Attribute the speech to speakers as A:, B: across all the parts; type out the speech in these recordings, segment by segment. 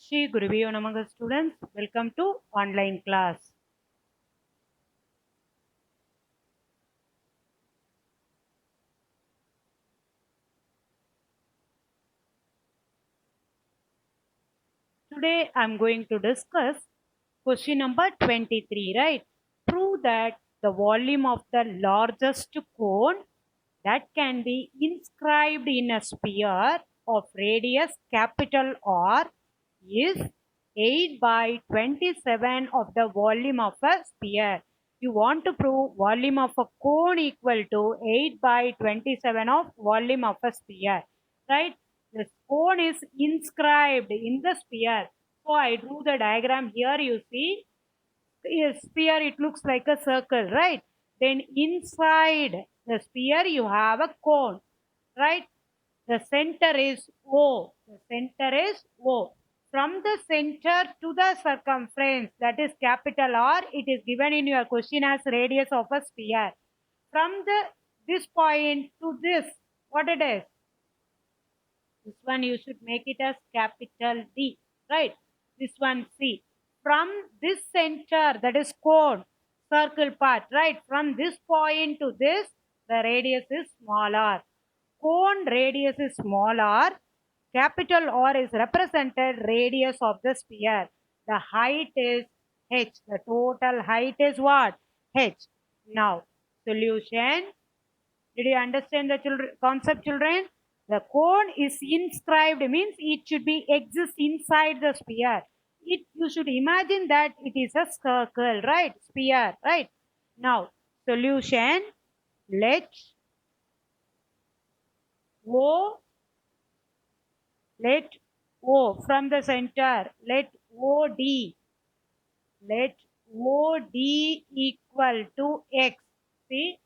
A: Shri Guruvayo Namaha students, welcome to online class. Today I am going to discuss question number 23, right? Prove that the volume of the largest cone that can be inscribed in a sphere of radius capital R is 8 by 27 of the volume of a sphere. You want to prove volume of a cone equal to 8 by 27 of volume of a sphere, right? The cone is inscribed in the sphere. So I drew the diagram here. You see a sphere, it looks like a circle, right? Then inside the sphere you have a cone, right? The center is O. The center is O. From the center to the circumference, that is capital R, it is given in your question as radius of a sphere. From this point to this, what it is? This one you should make it as capital D, right? This one C. From this center, that is cone, circle part, right? From this point to this, the radius is smaller. Cone radius is smaller. Capital R is represented radius of the sphere. The height is h. The total height is what? H. Now, solution. Did you understand the concept, children? The cone is inscribed means it should be exist inside the sphere. You should imagine that it is a circle, right? Sphere, right? Now, solution. Let O let O from the center. Let OD. Let OD equal to X. See,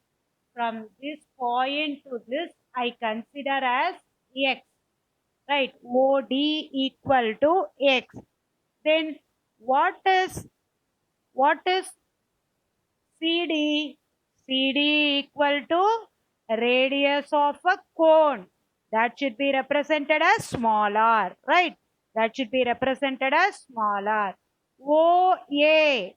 A: from this point to this, I consider as X. Right? OD equal to X. Then what is CD? CD equal to radius of a cone. That should be represented as smaller, right? That should be represented as smaller. OA,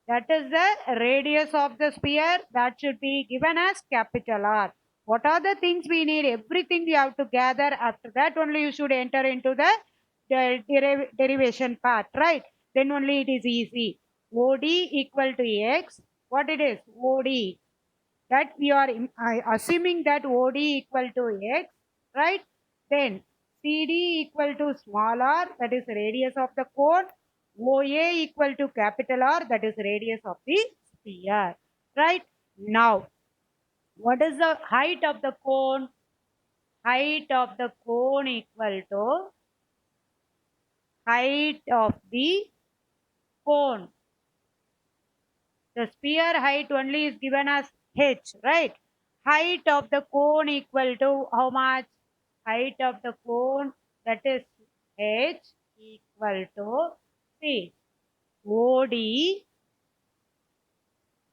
A: that is the radius of the sphere, that should be given as capital R. What are the things we need? Everything you have to gather. After that only you should enter into the derivation part, right? Then only it is easy. OD equal to X. What it is? OD. That we are assuming that OD equal to X, right? Then CD equal to small r, that is radius of the cone. OA equal to capital R, that is radius of the sphere, right? Now, what is the height of the cone? Height of the cone equal to height of the cone. The sphere height only is given as h, right? Height of the cone equal to how much? Height of the cone, that is h, equal to c OD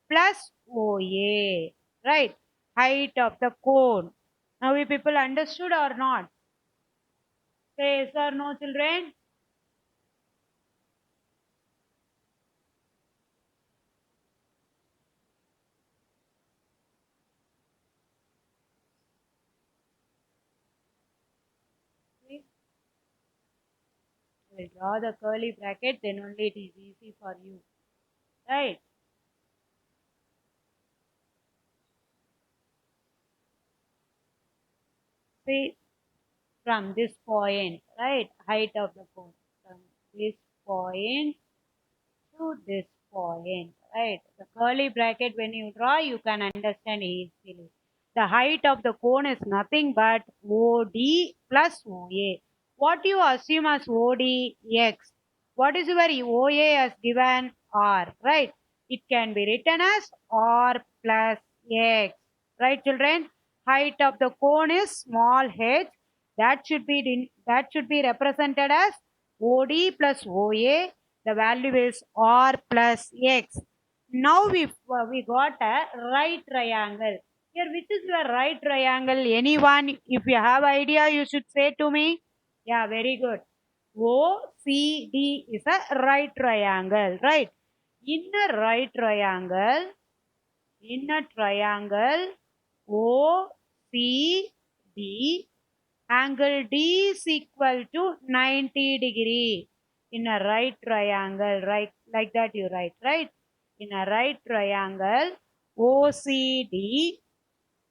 A: plus OA, right? Height of the cone. Now, we people understood or not? Say yes or no, children? We'll draw the curly bracket, then only it is easy for you, right? See, from this point, right? Height of the cone. From this point to this point, right? The curly bracket, when you draw, you can understand easily. The height of the cone is nothing but OD plus OA. What you assume as OD? X. What is your OA as given? R, right? It can be written as R plus X, right, children? Height of the cone is small h. That should be represented as OD plus OA. The value is R plus X. Now we got a right triangle. Here, which is your right triangle? Anyone? If you have idea, you should say to me. Yeah, very good. OCD is a right triangle, right? In a right triangle, OCD, angle D is equal to 90 degree. In a right triangle, right, like that you write, right? In a right triangle, OCD,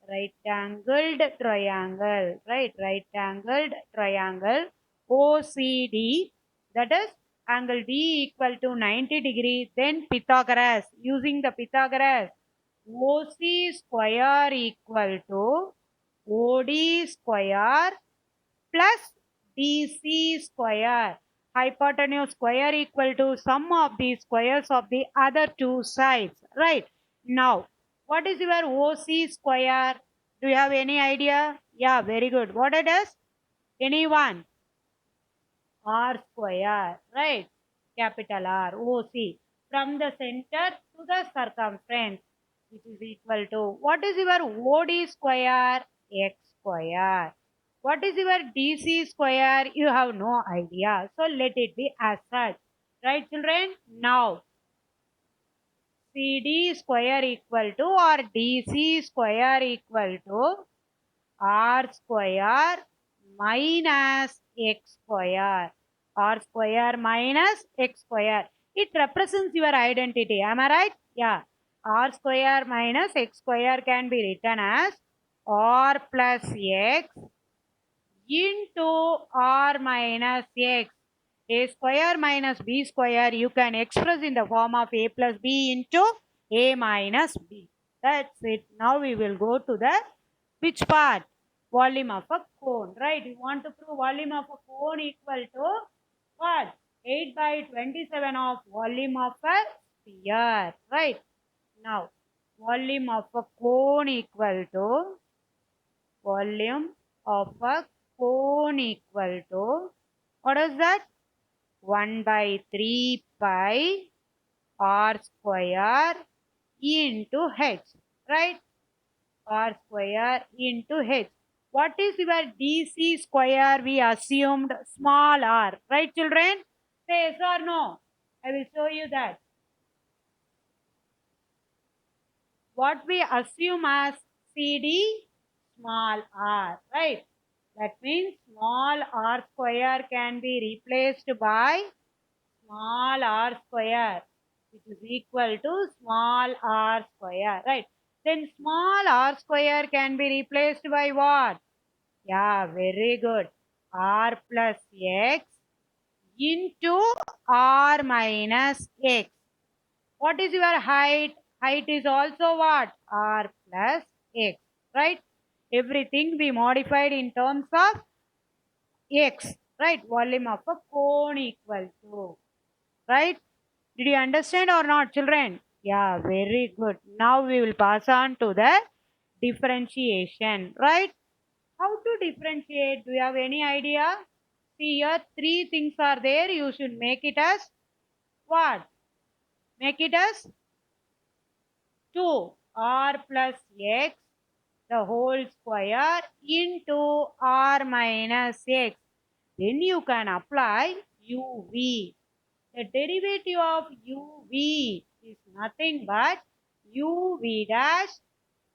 A: right angled triangle, right angled triangle, OCD, that is angle D equal to 90 degree, then Pythagoras, using the Pythagoras, OC square equal to OD square plus DC square. Hypotenuse square equal to sum of the squares of the other two sides. Right. Now, what is your OC square? Do you have any idea? Yeah, very good. What it is? Anyone? R square. Right. Capital R, OC. From the center to the circumference, which is equal to, what is your OD square? X square. What is your DC square? You have no idea. So let it be as such. Right, children? Now, CD square equal to or DC square equal to R square minus X square. R square minus X square. It represents your identity. Am I right? Yeah. R square minus X square can be written as R plus X into R minus X. A square minus B square you can express in the form of A plus B into A minus B. That's it. Now we will go to the which part? Volume of a cone, right? You want to prove volume of a cone equal to what? 8 by 27 of volume of a sphere, right? Now, volume of a cone equal to volume of a cone equal to, what is that? 1 by 3 pi r square into h, right? R square into h. What is your DC square? We assumed small r, right children? Say yes or no. I will show you that. What we assume as CD, small r, right? That means small r square can be replaced by small r square, which is equal to small r square, right? Then small r square can be replaced by what? Yeah, very good. R plus x into r minus x. What is your height? Height is also what? R plus x, right? Everything we modified in terms of x, right? Volume of a cone equal to, right? Did you understand or not, children? Yeah, very good. Now we will pass on to the differentiation, right? How to differentiate? Do you have any idea? See here, three things are there. You should make it as what? Make it as 2 r plus x the whole square into r minus x. Then you can apply uv. The derivative of uv is nothing but uv dash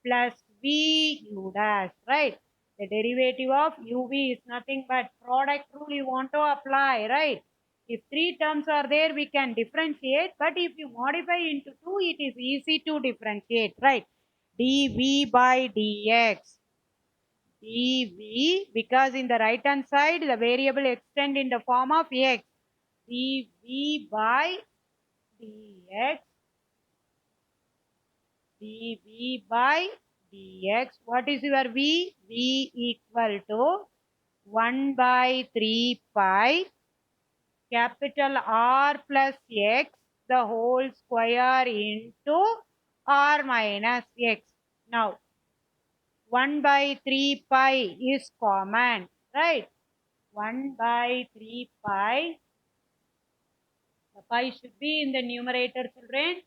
A: plus vu dash, right? The derivative of uv is nothing but product rule you want to apply, right? If three terms are there, we can differentiate, but if you modify into two, it is easy to differentiate, right? dv by dx. dv, because in the right hand side, the variable extend in the form of x. dv by dx, dv by dx. What is your v? v equal to 1 by 3 pi capital R plus x the whole square into R minus x. Now, 1 by 3 pi is common, right? 1 by 3 pi. The pi should be in the numerator, children.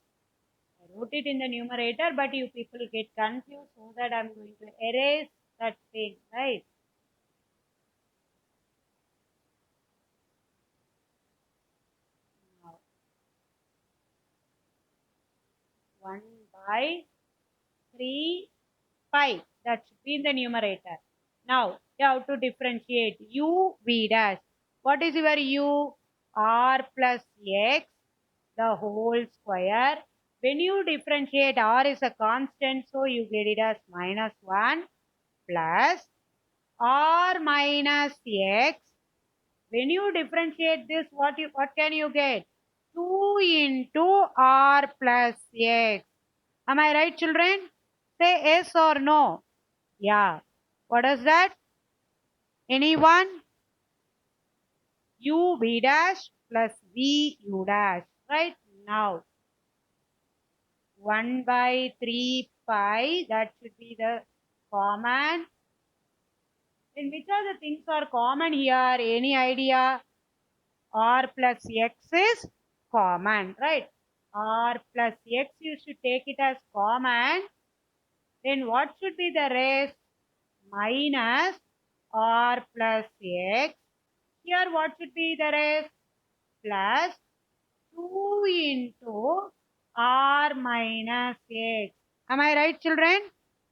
A: I wrote it in the numerator, but you people get confused, so that I'm going to erase that thing, right? 1 by 3 pi. That should be in the numerator. Now, you have to differentiate u v dash. What is your u? R plus x, the whole square. When you differentiate, r is a constant, so you get it as minus 1 plus r minus x. When you differentiate this, what can you get? 2 into r plus x. Am I right, children? Say yes or no. Yeah. What is that? Anyone? U v dash plus v u dash. Right now. 1 by 3 pi. That should be the common. Then which are the things are common here? Any idea? R plus x is common. Right? R plus x, you should take it as common. Then what should be the rest? Minus r plus x. Here what should be the rest? Plus 2 into r minus x. Am I right, children?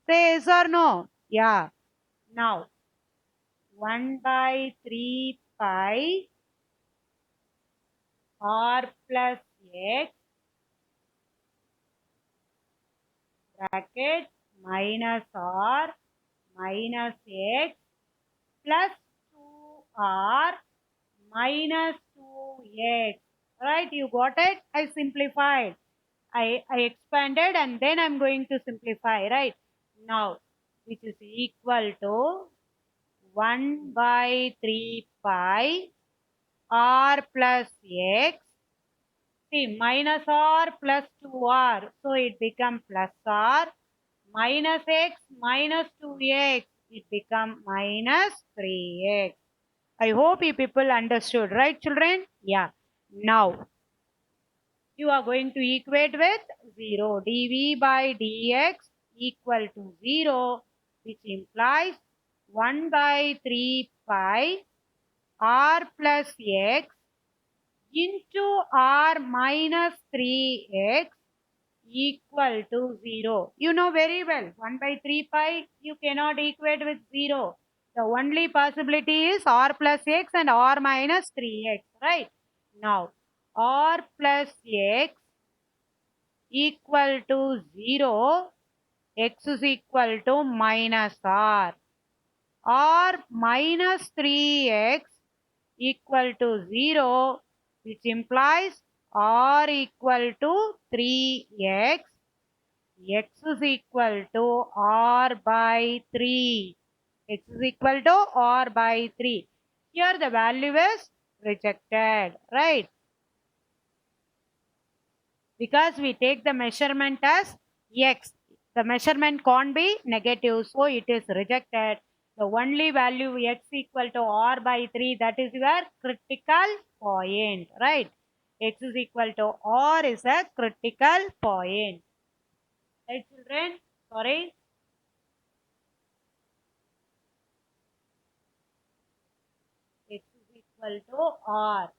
A: Say yes or no? Yeah. Now, 1 by 3 pi r plus x bracket minus r minus x plus 2r minus 2x. Right? You got it? I simplified. I expanded and then I'm going to simplify. Right? Now, which is equal to 1 by 3 pi r plus x. See, minus r plus 2r. So it becomes plus r minus x minus 2x. It becomes minus 3x. I hope you people understood, right, children? Yeah. Now, you are going to equate with 0. dv by dx equal to 0, which implies 1 by 3 pi r plus x into r minus 3x equal to 0. You know very well, 1 by 3 pi, you cannot equate with 0. The only possibility is r plus x and r minus 3x, right? Now, r plus x equal to 0, x is equal to minus r minus 3x equal to 0, which implies r equal to 3x, x is equal to r by 3. X is equal to r by 3. Here the value is rejected, right? Because we take the measurement as x. The measurement can't be negative, so it is rejected. The only value x equal to r by 3, that is your critical point, right? X is equal to r is a critical point. Right, children? Sorry. X is equal to r.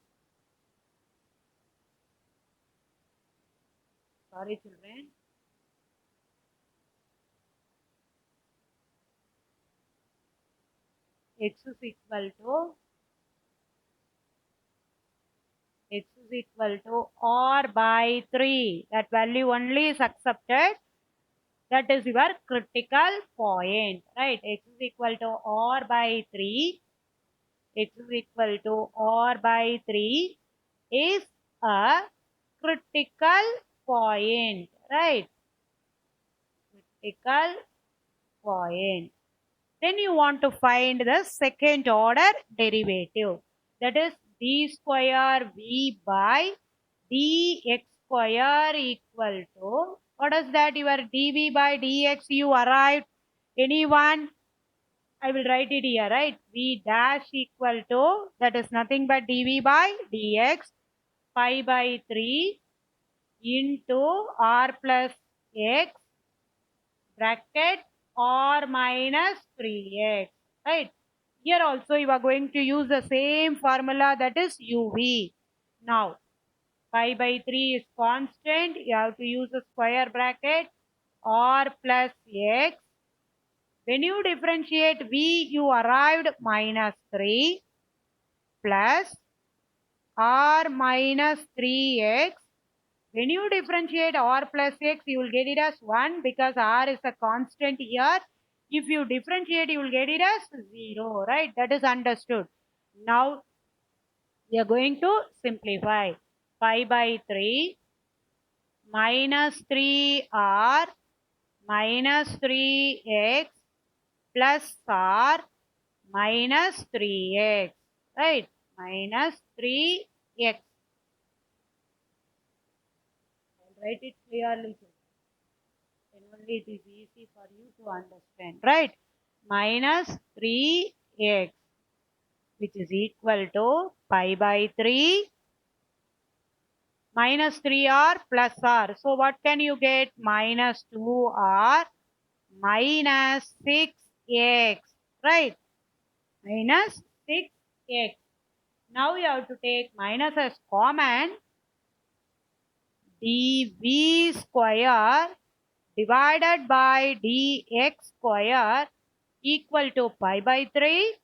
A: Sorry, children. X is equal to r by 3. That value only is accepted. That is your critical point, right? X is equal to r by 3. X is equal to r by 3 is a critical point, right? Critical point. Then you want to find the second order derivative. That is d square v by dx square equal to, what is that? Your dv by dx you arrived. Anyone? I will write it here, right? V dash equal to, that is nothing but dv by dx pi by 3 into r plus x bracket r minus 3x, right? Here also you are going to use the same formula, that is uv. Now, Pi by 3 is constant. You have to use a square bracket. R plus x. When you differentiate v, you arrived minus 3 plus r minus 3x. When you differentiate r plus x, you will get it as 1 because r is a constant here. If you differentiate, you will get it as 0, right? That is understood. Now, we are going to simplify. Pi by 3 minus 3r minus 3x plus r minus 3x, right? Minus 3x. I'll write it clearly. Then only it is easy for you to understand, right? Minus 3x, which is equal to pi by 3 minus 3r plus r. So what can you get? Minus 2r minus 6x, right? Minus 6x. Now you have to take minus as common. dv square divided by dx square equal to pi by 3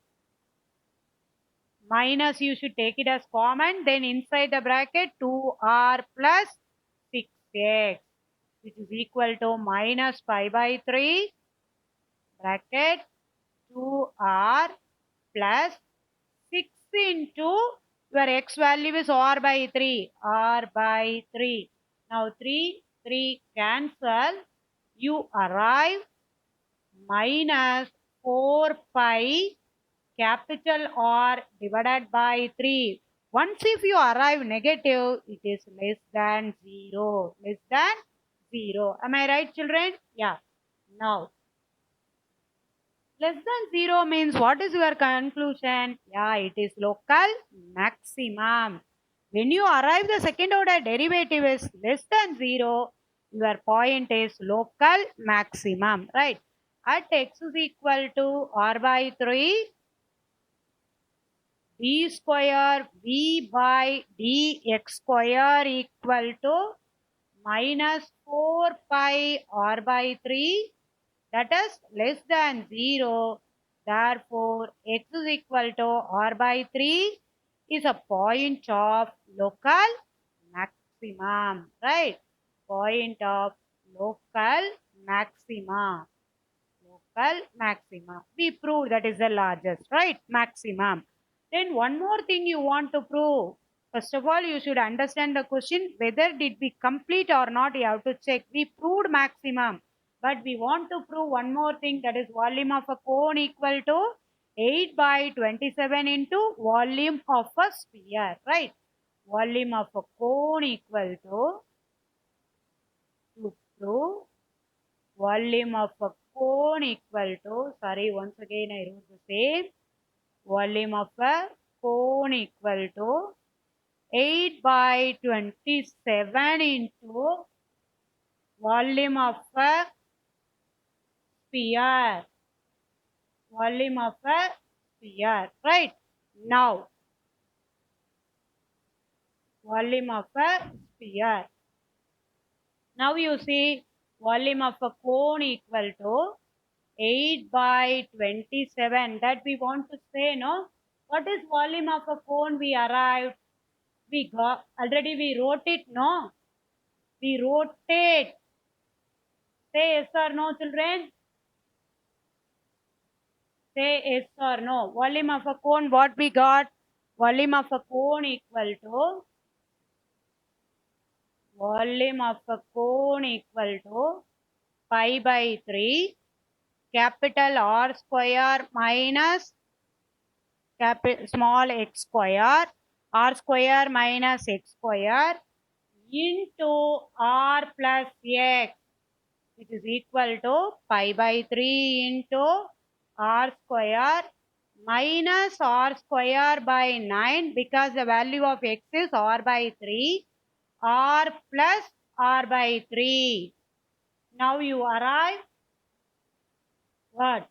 A: minus, you should take it as common, then inside the bracket 2r plus 6x, which is equal to minus pi by 3 bracket 2r plus 6 into your x value is r by 3, r by 3. Now 3 cancel, you arrive minus 4 pi capital R divided by 3. Once if you arrive negative, it is less than 0. Less than 0. Am I right, children? Yeah. Now, less than 0 means what is your conclusion? Yeah, it is local maximum. When you arrive the second order derivative is less than 0, your point is local maximum, right? At x is equal to r by 3, d square v by dx square equal to minus 4 pi r by 3, that is less than 0. Therefore, x is equal to r by 3 is a point of local maximum, right? Point of local maxima. Local maxima. We proved that is the largest, right? Maximum. Then one more thing you want to prove. First of all, you should understand the question whether did we complete or not. You have to check. We proved maximum, but we want to prove one more thing, that is volume of a cone equal to 8 by 27 into volume of a sphere, right? Volume of a cone equal to prove volume of a cone equal to, sorry, once again I wrote the same, volume of a cone equal to 8 by 27 into volume of a sphere, volume of a sphere, right? Now, volume of a sphere. Now you see volume of a cone equal to 8 by 27, that we want to say, no? What is volume of a cone? We arrived. We got, already we wrote it, no? We wrote it. Say yes or no, children. Say yes or no. Volume of a cone, what we got? Volume of a cone equal to, volume of a cone equal to pi by 3 capital R square minus small x square, r square minus x square into r plus x, which is equal to pi by 3 into r square minus r square by 9, because the value of x is r by 3, r plus r by 3. Now you arrive what?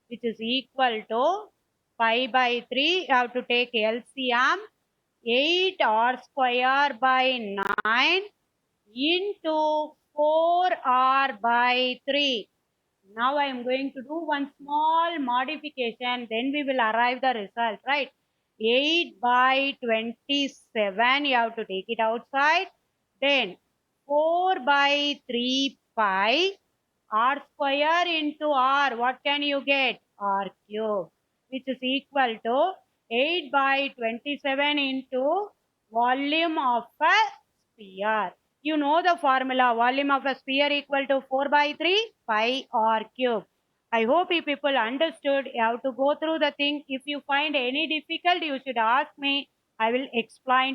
A: Which is equal to pi by 3. You have to take LCM. 8r square by 9 into 4r by 3. Now I am going to do one small modification, then we will arrive the result, right? 8 by 27, you have to take it outside. Then 4 by 3 pi, r square into r, what can you get? R cube, which is equal to 8 by 27 into volume of a sphere. You know the formula, volume of a sphere equal to 4 by 3 pi r cube. I hope you people understood. You have to go through the thing. If you find any difficult, you should ask me. I will explain